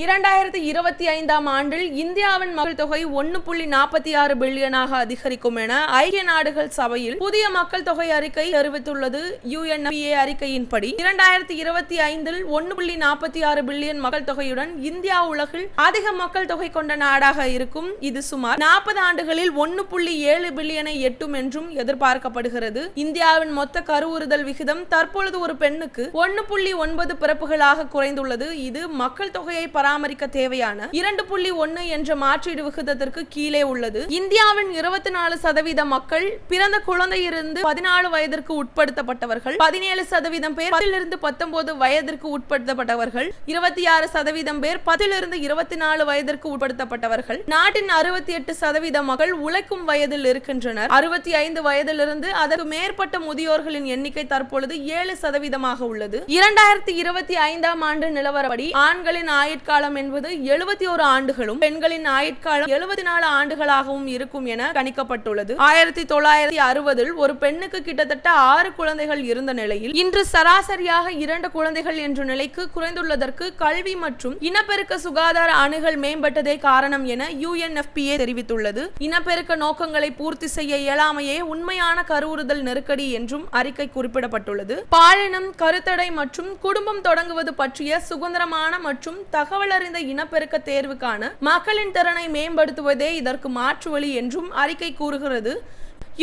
2025ஆம் ஆண்டில் இந்தியாவின் மக்கள் தொகை 1.46 பில்லியனாக அதிகரிக்கும் என ஐக்கிய நாடுகள் சபையில் புதிய மக்கள் தொகை அறிக்கை தெரிவித்துள்ளது. UNFPA அறிக்கையின்படி 2025இல் 1.46 பில்லியன் மக்கள் தொகையுடன் இந்தியா உலகில் அதிக மக்கள் தொகை கொண்ட நாடாக இருக்கும். இது சுமார் 40 ஆண்டுகளில் 1.7 பில்லியனை எட்டும் என்றும் எதிர்பார்க்கப்படுகிறது. இந்தியாவின் மொத்த கருவுறுதல் விகிதம் தற்பொழுது ஒரு பெண்ணுக்கு 1.9 பிறப்புகளாக குறைந்துள்ளது. இது மக்கள் தொகையை பராமரிக்க தேவையான 2.1 என்ற மாற்றீடு விகிதத்திற்கு கீழே உள்ளது. இந்தியாவின் 24% மக்கள் பிறந்த குழந்தையிலிருந்து 14 வயதிற்கு உட்படுத்தப்பட்டவர்கள், 17% பேர் 10 to 19 வயதிற்கு உட்படுத்தப்பட்டவர்கள், 26% பேர் 10 to 24 வயதிற்கு உட்படுத்தப்பட்டவர்கள். நாட்டின் 68% மக்கள் உழைக்கும் வயதில் இருக்கின்றனர். 65 வயதிலிருந்து அதற்கு மேற்பட்ட முதியோர்களின் எண்ணிக்கை தற்பொழுது 7% உள்ளது. 2025ஆம் ஆண்டு நிலவரப்படி ஆண்களின் ஆயுட்காலம் என்பது 71 ஆண்டுகளும் பெண்களின் ஆயுட்காலம் 74 ஆண்டுகளாகவும் இருக்கும் என கணிக்கப்பட்டுள்ளது. 1960இல் ஒரு பெண்ணுக்கு கிட்டத்தட்ட 6 குழந்தைகள் இருந்த நிலையில் இன்று சராசரியாக 2 குழந்தைகள் என்ற நிலைக்கு குறைந்துள்ளதற்கு கல்வி மற்றும் இனப்பெருக்க சுகாதார அணுகல் மேம்பட்டதே காரணம் என UNFPA தெரிவித்துள்ளது. இனப்பெருக்க நோக்கங்களை பூர்த்தி செய்ய இயலாமையே உண்மையான கருவுறுதல் நெருக்கடி என்றும் அறிக்கை குறிப்பிடப்பட்டுள்ளது. பாலினம், கருத்தடை மற்றும் குடும்பம் தொடங்குவது பற்றிய சுதந்திரமான மற்றும் தகவலறிந்த இனப்பெருக்க தேர்வுக்கான மக்களின் திறனை மேம்படுத்துவதே இதற்கு மாற்று வழி என்றும் அறிக்கை கூறுகிறது.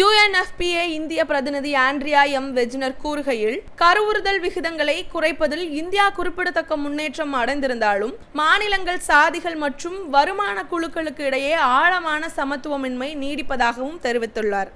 UNFPA இந்திய பிரதிநிதி ஆண்ட்ரியா எம். வெஜ்னர் கூறுகையில், கருவுறுதல் விகிதங்களை குறைப்பதில் இந்தியா குறிப்பிடத்தக்க முன்னேற்றம் அடைந்திருந்தாலும் மாநிலங்கள், சாதிகள் மற்றும் வருமான குழுக்களுக்கு இடையே ஆழமான சமத்துவமின்மை நீடிப்பதாகவும் தெரிவித்துள்ளார்.